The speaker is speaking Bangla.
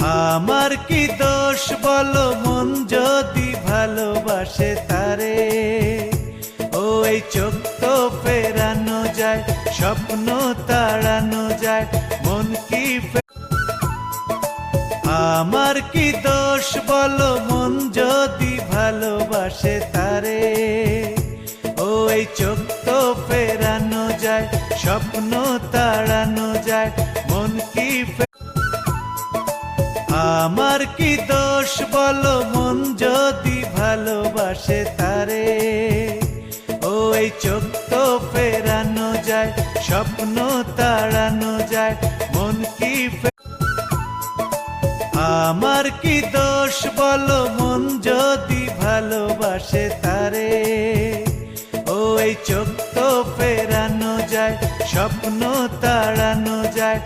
আমার কি দোষ বলো মন যদি ভালোবাসে তারে, ওই চোখ তো ফেরানো যায়, স্বপ্ন তাড়ানো যায়, মন কি আমার কি দোষ বলো মন যদি ভালোবাসে তারে, ওই চোখ তো ফেরানো যায়, স্বপ্ন তাড়ানো যায়, মন কি আমার কি দোষ বলো মন যদি ভালোবাসে তারে, ওই চোখ তো ফেরানো যায়, স্বপ্ন তাড়ানো যায়, মন কি আমার কি দোষ বলো মন যদি ভালোবাসে তারে, ওই চোখ তো ফেরানো যায়, স্বপ্ন তাড়ানো যায়।